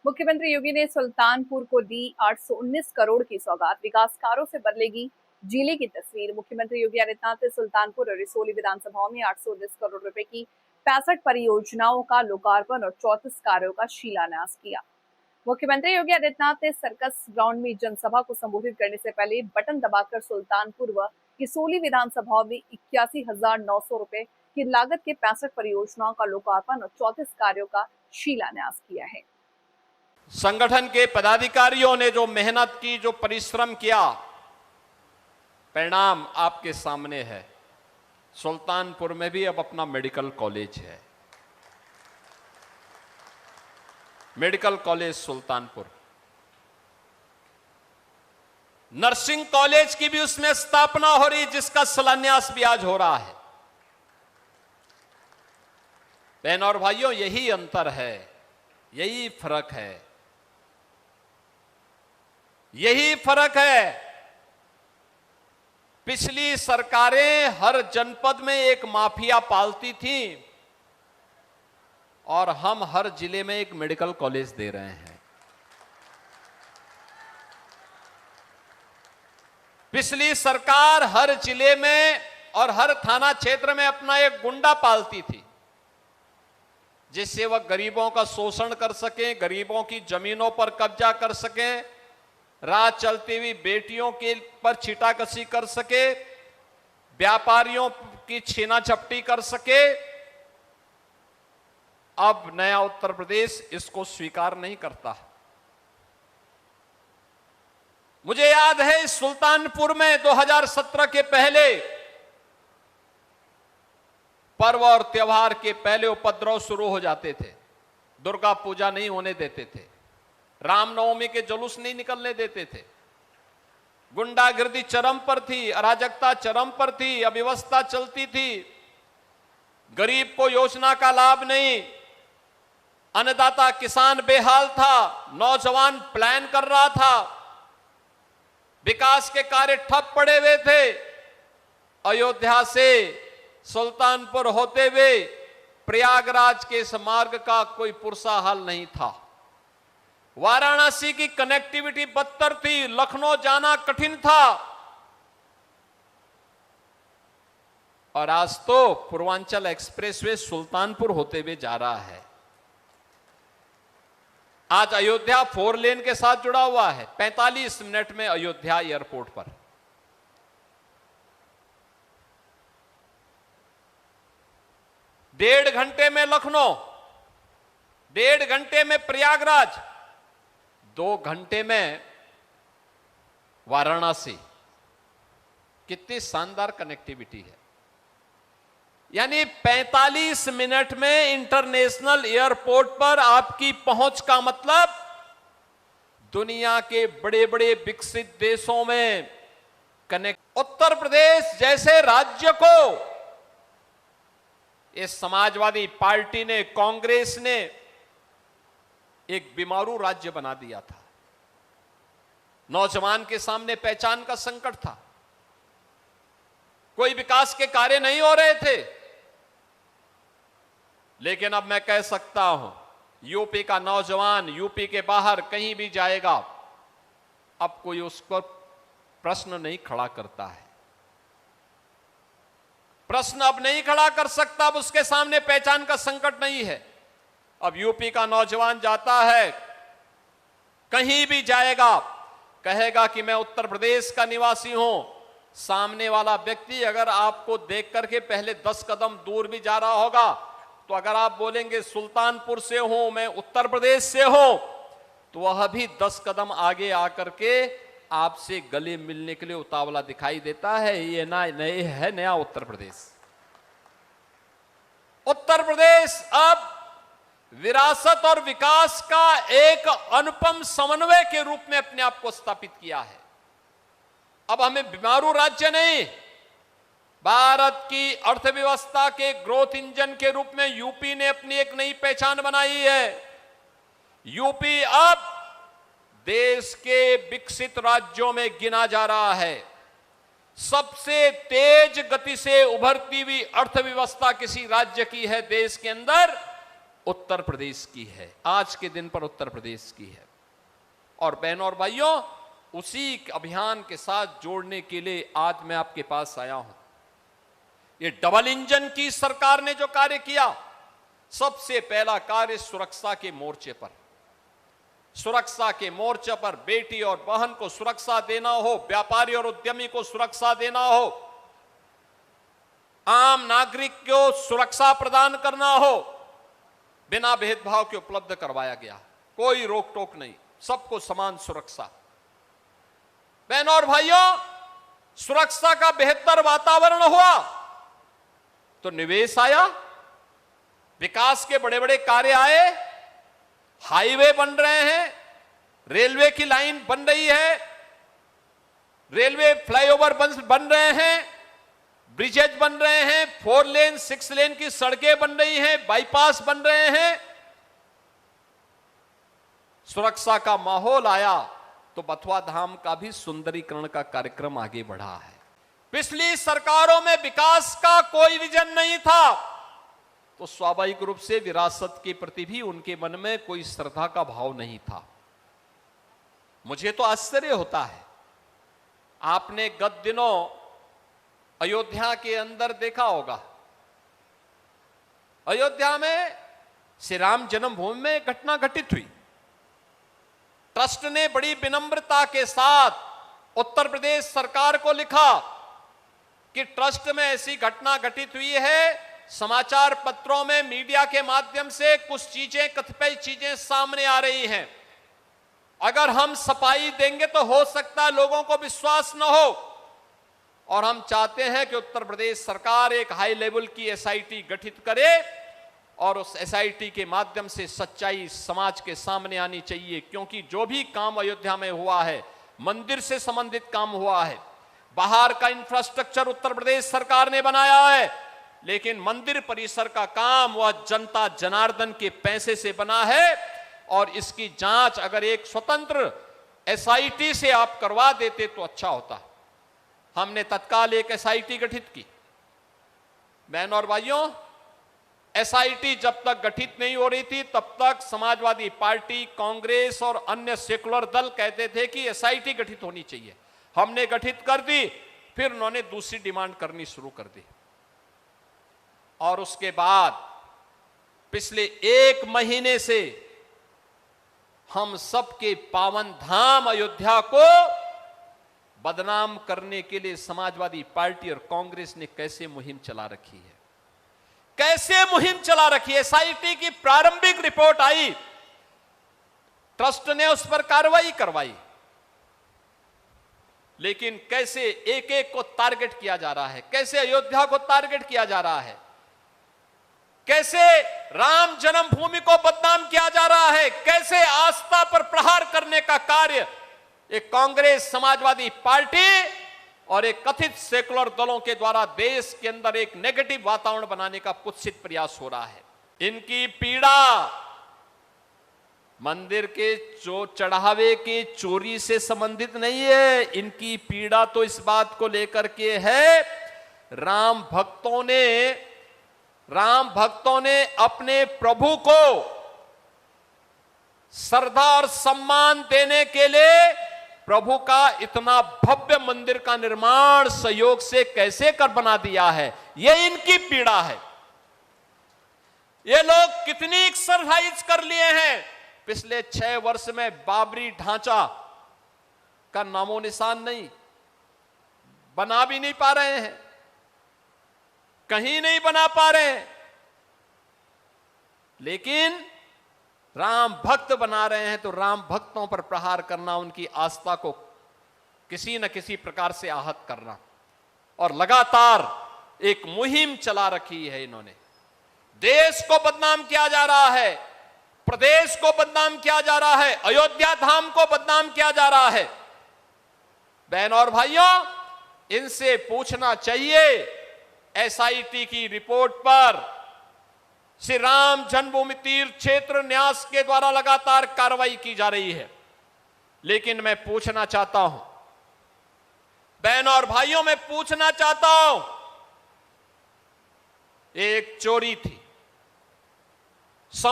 मुख्यमंत्री योगी ने सुल्तानपुर को दी 819 करोड़ की सौगात, विकास कार्यों से बदलेगी जिले की तस्वीर। मुख्यमंत्री योगी आदित्यनाथ ने सुल्तानपुर और रिसोली विधानसभाओं में 819 करोड़ रुपए की 65 परियोजनाओं का लोकार्पण और 34 कार्यों का शिलान्यास किया। मुख्यमंत्री योगी आदित्यनाथ ने सर्कस ग्राउंड में जनसभा को संबोधित करने से पहले बटन दबाकर सुल्तानपुर व किसोली विधानसभाओं में 81,900 रुपए की लागत के 65 परियोजनाओं का लोकार्पण और 34 कार्यों का शिलान्यास किया है। संगठन के पदाधिकारियों ने जो मेहनत की, जो परिश्रम किया, परिणाम आपके सामने है। सुल्तानपुर में भी अब अपना मेडिकल कॉलेज है। Medical college Sultanpur, nursing college की भी उसमें स्थापना हो रही, जिसका शिलान्यास भी आज हो रहा है। बहन और भाइयों, यही अंतर है, यही फर्क है, यही फर्क है। पिछली सरकारें हर जनपद में एक माफिया पालती थी और हम हर जिले में एक मेडिकल कॉलेज दे रहे हैं। पिछली सरकार हर जिले में और हर थाना क्षेत्र में अपना एक गुंडा पालती थी, जिससे वह गरीबों का शोषण कर सके, गरीबों की जमीनों पर कब्जा कर सके, रात चलती हुई बेटियों के पर छीटाकशी कर सके, व्यापारियों की छीना झपटी कर सके। अब नया उत्तर प्रदेश इसको स्वीकार नहीं करता। मुझे याद है, इस सुल्तानपुर में 2017 के पहले पर्व और त्योहार के पहले उपद्रव शुरू हो जाते थे। दुर्गा पूजा नहीं होने देते थे, रामनवमी के जुलूस नहीं निकलने देते थे, गुंडागिर्दी चरम पर थी, अराजकता चरम पर थी, अव्यवस्था चलती थी, गरीब को योजना का लाभ नहीं, अन्नदाता किसान बेहाल था, नौजवान प्लान कर रहा था, विकास के कार्य ठप पड़े हुए थे। अयोध्या से सुल्तानपुर होते हुए प्रयागराज के इस मार्ग का कोई पुरसा हाल नहीं था। वाराणसी की कनेक्टिविटी बदतर थी, लखनऊ जाना कठिन था, और आज तो पूर्वांचल एक्सप्रेसवे सुल्तानपुर होते हुए जा रहा है। आज अयोध्या 4 लेन के साथ जुड़ा हुआ है। 45 मिनट में अयोध्या एयरपोर्ट पर। डेढ़ घंटे में लखनऊ, 1.5 घंटे में प्रयागराज, 2 घंटे में वाराणसी। कितनी शानदार कनेक्टिविटी है। यानी 45 मिनट में इंटरनेशनल एयरपोर्ट पर आपकी पहुंच का मतलब दुनिया के बड़े बड़े विकसित देशों में कनेक्ट। उत्तर प्रदेश जैसे राज्य को इस समाजवादी पार्टी ने, कांग्रेस ने एक बीमारू राज्य बना दिया था। नौजवान के सामने पहचान का संकट था, कोई विकास के कार्य नहीं हो रहे थे। लेकिन अब मैं कह सकता हूं, यूपी का नौजवान यूपी के बाहर कहीं भी जाएगा, अब कोई उसको प्रश्न नहीं खड़ा करता है। प्रश्न अब नहीं खड़ा कर सकता, अब उसके सामने पहचान का संकट नहीं है। अब यूपी का नौजवान जाता है, कहीं भी जाएगा, कहेगा कि मैं उत्तर प्रदेश का निवासी हूं। सामने वाला व्यक्ति अगर आपको देख करके पहले 10 कदम दूर भी जा रहा होगा, तो अगर आप बोलेंगे सुल्तानपुर से हूं, मैं उत्तर प्रदेश से हूं, तो वह भी 10 कदम आगे आकर के आपसे गले मिलने के लिए उतावला दिखाई देता है। ये नए है नया उत्तर प्रदेश। उत्तर प्रदेश अब विरासत और विकास का एक अनुपम समन्वय के रूप में अपने आप को स्थापित किया है। अब हमें बीमारू राज्य नहीं, भारत की अर्थव्यवस्था के ग्रोथ इंजन के रूप में यूपी ने अपनी एक नई पहचान बनाई है। यूपी अब देश के विकसित राज्यों में गिना जा रहा है। सबसे तेज गति से उभरती हुई अर्थव्यवस्था किसी राज्य की है देश के अंदर, उत्तर प्रदेश की है, आज के दिन पर उत्तर प्रदेश की है। और बहनों और भाइयों, उसी अभियान के साथ जोड़ने के लिए आज मैं आपके पास आया हूं। ये डबल इंजन की सरकार ने जो कार्य किया, सबसे पहला कार्य सुरक्षा के मोर्चे पर, सुरक्षा के मोर्चे पर बेटी और बहन को सुरक्षा देना हो, व्यापारी और उद्यमी को सुरक्षा देना हो, आम नागरिक को सुरक्षा प्रदान करना हो, बिना भेदभाव के उपलब्ध करवाया गया। कोई रोक टोक नहीं, सबको समान सुरक्षा। बहनों और भाइयों, सुरक्षा का बेहतर वातावरण हुआ तो निवेश आया, विकास के बड़े बड़े कार्य आए, हाईवे बन रहे हैं, रेलवे की लाइन बन रही है, रेलवे फ्लाईओवर बन रहे हैं, ब्रिजेज बन रहे हैं, 4 लेन 6 लेन की सड़कें बन रही हैं, बाईपास बन रहे हैं। सुरक्षा का माहौल आया तो बथुआ धाम का भी सुंदरीकरण का कार्यक्रम आगे बढ़ा है। पिछली सरकारों में विकास का कोई विजन नहीं था, तो स्वाभाविक रूप से विरासत के प्रति भी उनके मन में कोई श्रद्धा का भाव नहीं था। मुझे तो आश्चर्य होता है, आपने गत दिनों अयोध्या के अंदर देखा होगा, अयोध्या में श्री राम जन्मभूमि में घटना घटित हुई। ट्रस्ट ने बड़ी विनम्रता के साथ उत्तर प्रदेश सरकार को लिखा कि ट्रस्ट में ऐसी घटना घटित हुई है, समाचार पत्रों में मीडिया के माध्यम से कुछ चीजें, कतिपय चीजें सामने आ रही हैं। अगर हम सफाई देंगे तो हो सकता है लोगों को विश्वास न हो, और हम चाहते हैं कि उत्तर प्रदेश सरकार एक हाई लेवल की एसआईटी गठित करे और उस एसआईटी के माध्यम से सच्चाई समाज के सामने आनी चाहिए। क्योंकि जो भी काम अयोध्या में हुआ है, मंदिर से संबंधित काम हुआ है, बाहर का इंफ्रास्ट्रक्चर उत्तर प्रदेश सरकार ने बनाया है, लेकिन मंदिर परिसर का काम वह जनता जनार्दन के पैसे से बना है, और इसकी जांच अगर एक स्वतंत्र एसआईटी से आप करवा देते तो अच्छा होता। हमने तत्काल एक एसआईटी गठित की। बहनों और भाइयों, एसआईटी जब तक गठित नहीं हो रही थी तब तक समाजवादी पार्टी, कांग्रेस और अन्य सेकुलर दल कहते थे कि एसआईटी गठित होनी चाहिए। हमने गठित कर दी, फिर उन्होंने दूसरी डिमांड करनी शुरू कर दी, और उसके बाद पिछले 1 महीने से हम सबके पावन धाम अयोध्या को बदनाम करने के लिए समाजवादी पार्टी और कांग्रेस ने कैसे मुहिम चला रखी है, कैसे मुहिम चला रखी है। एसआईटी की प्रारंभिक रिपोर्ट आई, ट्रस्ट ने उस पर कार्रवाई करवाई, लेकिन कैसे एक एक को टारगेट किया जा रहा है, कैसे अयोध्या को टारगेट किया जा रहा है, कैसे राम जन्मभूमि को बदनाम किया जा रहा है, कैसे आस्था पर प्रहार करने का कार्य एक कांग्रेस, समाजवादी पार्टी और एक कथित सेकुलर दलों के द्वारा देश के अंदर एक नेगेटिव वातावरण बनाने का कुत्सित प्रयास हो रहा है। इनकी पीड़ा मंदिर के चढ़ावे के चोरी से संबंधित नहीं है, इनकी पीड़ा तो इस बात को लेकर के है, राम भक्तों ने अपने प्रभु को श्रद्धा और सम्मान देने के लिए प्रभु का इतना भव्य मंदिर का निर्माण सहयोग से कैसे कर बना दिया है, यह इनकी पीड़ा है। ये लोग कितनी एक्सरसाइज कर लिए हैं, पिछले 6 वर्ष में बाबरी ढांचा का नामो निशान नहीं, बना भी नहीं पा रहे हैं, कहीं नहीं बना पा रहे हैं, लेकिन राम भक्त बना रहे हैं तो राम भक्तों पर प्रहार करना, उनकी आस्था को किसी न किसी प्रकार से आहत करना, और लगातार एक मुहिम चला रखी है इन्होंने। देश को बदनाम किया जा रहा है, प्रदेश को बदनाम किया जा रहा है, अयोध्या धाम को बदनाम किया जा रहा है। बहनों और भाइयों, इनसे पूछना चाहिए, एसआईटी की रिपोर्ट पर श्री राम जन्मभूमि तीर्थ क्षेत्र न्यास के द्वारा लगातार कार्रवाई की जा रही है, लेकिन मैं पूछना चाहता हूं, बहनों और भाइयों, मैं पूछना चाहता हूं, एक चोरी थी,